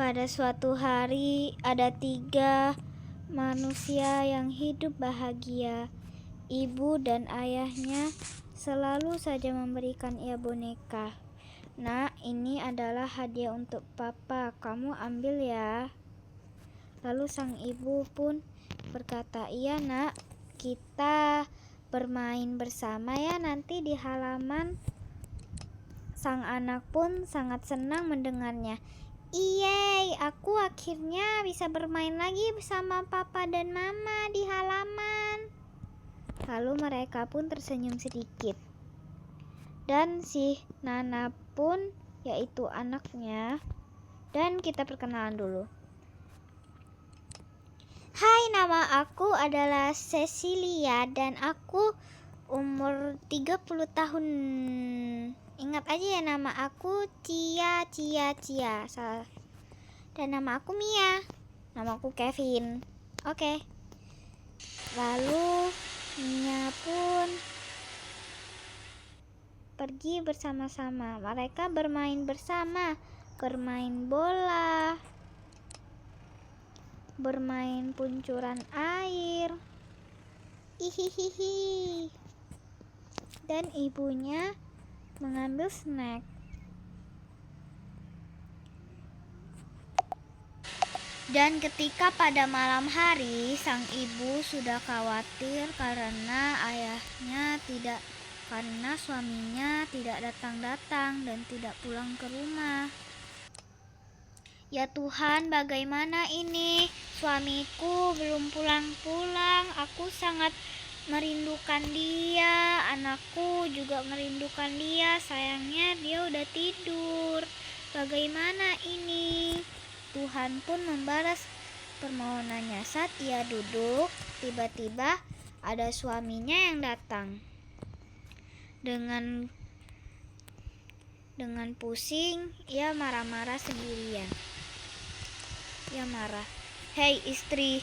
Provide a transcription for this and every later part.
Pada suatu hari, ada 3 manusia yang hidup bahagia. Ibu dan ayahnya selalu saja memberikan ia boneka. "Nak, ini adalah hadiah untuk papa, kamu ambil ya." Lalu sang ibu pun berkata, "Iya nak, kita bermain bersama ya nanti di halaman." Sang anak pun sangat senang mendengarnya. "Yeay, aku akhirnya bisa bermain lagi bersama papa dan mama di halaman." Lalu mereka pun tersenyum sedikit. Dan si Nana pun, yaitu anaknya, dan kita perkenalan dulu. "Hai, nama aku adalah Cecilia dan aku umur 30 tahun. Ingat aja ya, nama aku Cia. Dan nama aku Mia. Nama aku Kevin. Oke. Lalu Mia pun pergi bersama-sama. Mereka bermain bersama, bermain bola, bermain puncuran air. Hihihi. Dan ibunya mengambil snack. Dan ketika pada malam hari, sang ibu sudah khawatir karena suaminya tidak datang-datang dan tidak pulang ke rumah. "Ya Tuhan, bagaimana ini? Suamiku belum pulang-pulang. Aku sangat merindukan dia. Anakku juga merindukan dia. Sayangnya dia udah tidur. Bagaimana ini?" Tuhan pun membalas permohonannya. Saat ia duduk, tiba-tiba ada suaminya yang datang. Dengan pusing, ia marah-marah sendirian. Ia marah. "Hei istri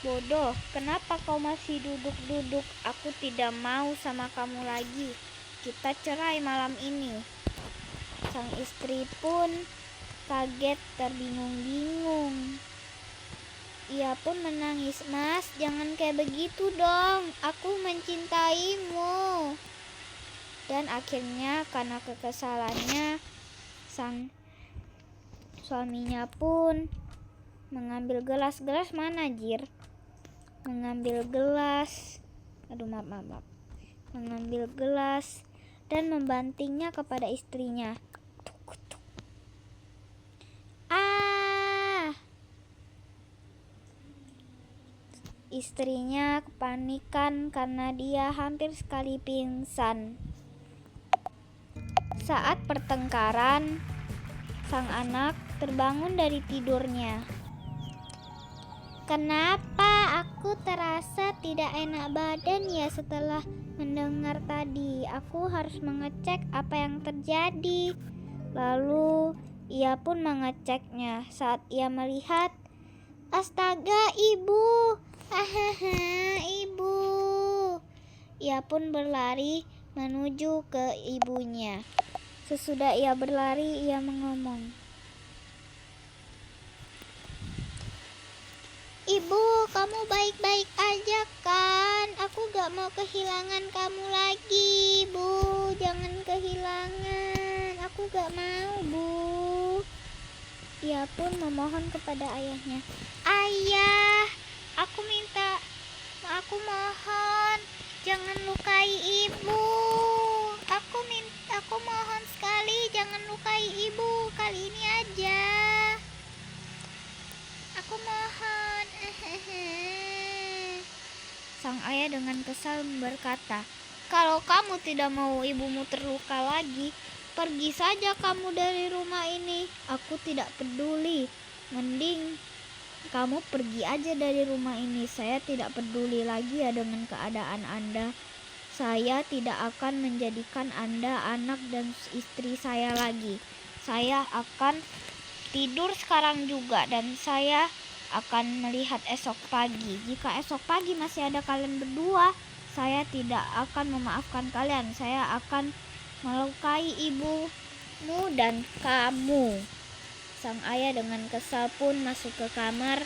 bodoh, kenapa kau masih duduk-duduk? Aku tidak mau sama kamu lagi. Kita cerai malam ini." Sang istri pun kaget, terbingung-bingung. Ia pun menangis. "Mas, jangan kayak begitu dong. Aku mencintaimu." Dan akhirnya karena kekesalannya, sang suaminya pun mengambil gelas mana, Jir? Mengambil gelas. Mengambil gelas dan membantingnya kepada istrinya. Istrinya kepanikan karena dia hampir sekali pingsan. Saat pertengkaran, sang anak terbangun dari tidurnya. "Kenapa aku terasa tidak enak badan ya setelah mendengar tadi? Aku harus mengecek apa yang terjadi." Lalu ia pun mengeceknya. Saat ia melihat, "Astaga, ibu! Ibu!" Ia pun berlari menuju ke ibunya. Sesudah ia berlari, ia mengomong, "Ibu, kamu baik-baik aja kan? Aku gak mau kehilangan kamu lagi, Bu. Jangan kehilangan. Aku gak mau, Bu." Ia pun memohon kepada ayahnya, "Ayah, aku mohon, jangan lukai ibu. Aku mohon sekali, jangan lukai ibu. Kali ini aja. Aku mohon." Sang ayah dengan kesal berkata, "Kalau kamu tidak mau ibumu terluka lagi, pergi saja kamu dari rumah ini. Aku tidak peduli. Mending kamu pergi aja dari rumah ini. Saya tidak peduli lagi ya dengan keadaan Anda. Saya tidak akan menjadikan Anda anak dan istri saya lagi. Saya akan tidur sekarang juga dan saya akan melihat esok pagi. Jika esok pagi masih ada kalian berdua, saya tidak akan memaafkan kalian. Saya akan melukai ibumu dan kamu." Sang ayah dengan kesal pun masuk ke kamar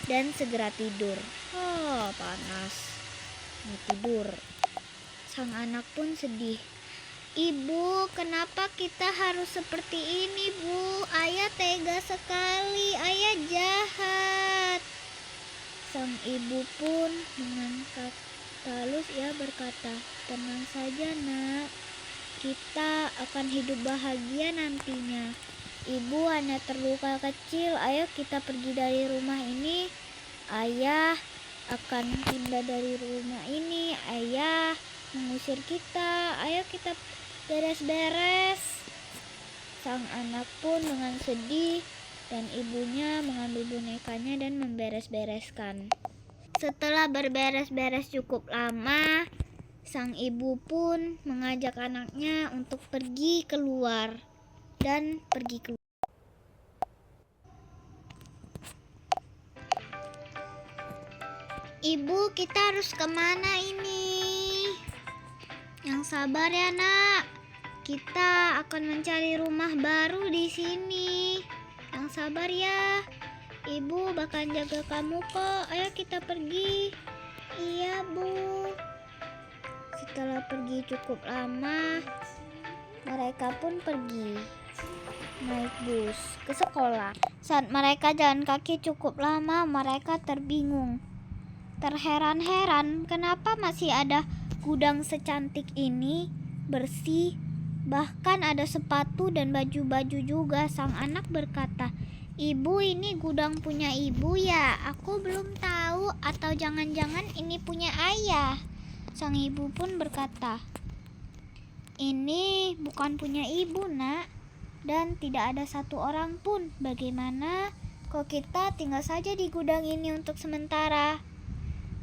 dan segera tidur. Oh, panas. Mau tidur. Sang anak pun sedih. Ibu, kenapa kita harus seperti ini, Bu? Ayah tega sekali, ayah jahat. Sang ibu pun dengan kata halus ia berkata, tenang saja nak, kita akan hidup bahagia nantinya. Ibu hanya terluka kecil, ayo kita pergi dari rumah ini. Ayah akan pindah dari rumah ini, ayah mengusir kita, ayo kita beres-beres. Sang anak pun dengan sedih dan ibunya mengambil bonekanya dan memberes-bereskan. Setelah berberes-beres cukup lama, sang ibu pun mengajak anaknya untuk pergi keluar dan pergi keluar. Ibu, kita harus kemana ini? Yang sabar ya nak, kita akan mencari rumah baru di sini. Yang sabar ya, ibu bakal jaga kamu kok. Ayo kita pergi. Iya Bu. Setelah pergi cukup lama, mereka pun pergi naik bus ke sekolah. Saat mereka jalan kaki cukup lama, mereka terbingung. Terheran-heran kenapa masih ada gudang secantik ini, bersih, bahkan ada sepatu dan baju-baju juga. Sang anak berkata, Ibu, ini gudang punya ibu ya? Aku belum tahu, atau jangan-jangan ini punya ayah. Sang ibu pun berkata, ini bukan punya ibu nak, dan tidak ada satu orang pun. Bagaimana kalau kita tinggal saja di gudang ini untuk sementara?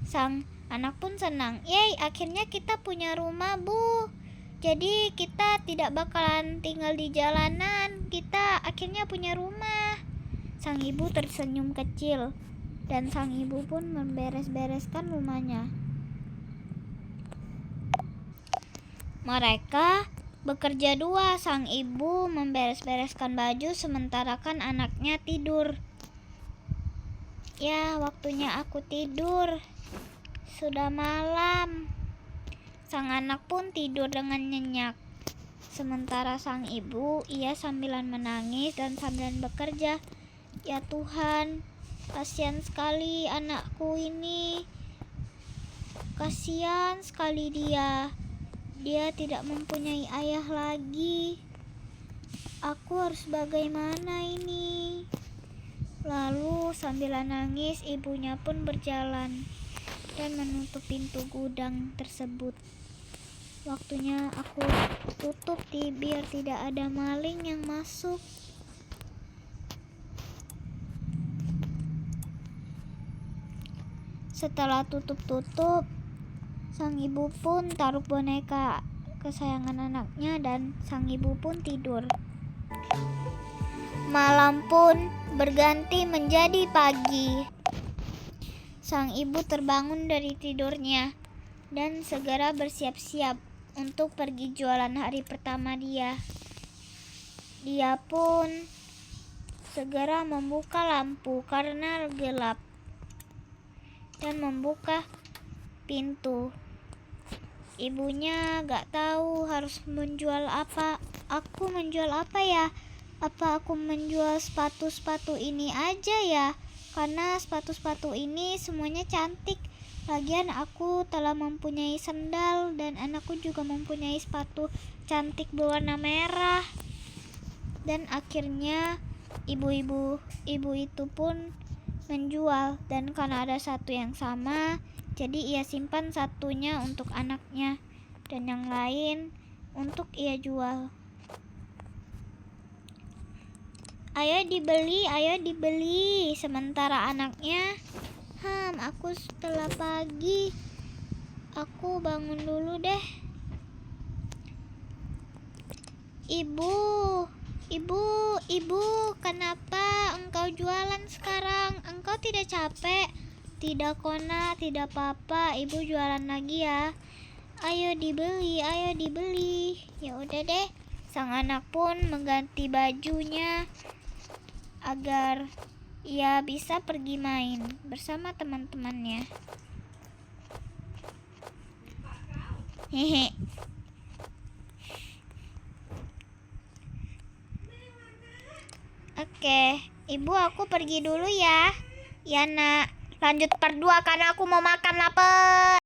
Sang anak pun senang. Yeay, akhirnya kita punya rumah Bu. Jadi kita tidak bakalan tinggal di jalanan. Kita akhirnya punya rumah. Sang ibu tersenyum kecil dan sang ibu pun memberes-bereskan rumahnya. Mereka bekerja dua. Sang ibu memberes-bereskan baju sementara kan anaknya tidur. Ya, waktunya aku tidur. Sudah malam. Sang anak pun tidur dengan nyenyak. Sementara sang ibu, ia sambilan menangis dan sambilan bekerja. Ya Tuhan, kasihan sekali anakku ini. Kasihan sekali dia. Dia tidak mempunyai ayah lagi. Aku harus bagaimana ini? Lalu sambil nangis, ibunya pun berjalan dan menutup pintu gudang tersebut. Waktunya aku tutup biar tidak ada maling yang masuk. Setelah tutup-tutup, sang ibu pun taruh boneka kesayangan anaknya dan sang ibu pun tidur. Malam pun berganti menjadi pagi. Sang ibu terbangun dari tidurnya dan segera bersiap-siap untuk pergi jualan hari pertama dia. Dia pun segera membuka lampu karena gelap dan membuka pintu. Ibunya gak tahu harus menjual apa. Aku menjual apa ya? Apa aku menjual sepatu-sepatu ini aja ya? Karena sepatu-sepatu ini semuanya cantik. Lagian aku telah mempunyai sendal dan anakku juga mempunyai sepatu cantik berwarna merah. Dan akhirnya ibu itu pun menjual, dan karena ada satu yang sama, jadi ia simpan satunya untuk anaknya dan yang lain untuk ia jual. Ayo dibeli. Sementara anaknya, aku setelah pagi. Aku bangun dulu deh. Ibu, kenapa engkau jualan sekarang? Engkau tidak capek? Tidak kona, tidak apa-apa. Ibu jualan lagi ya. Ayo dibeli. Ya udah deh. Sang anak pun mengganti bajunya agar ia bisa pergi main bersama teman-temannya. Hehe. Oke, Ibu, aku pergi dulu ya. Ya, Nak. Lanjut part 2 karena aku mau makan, lapar.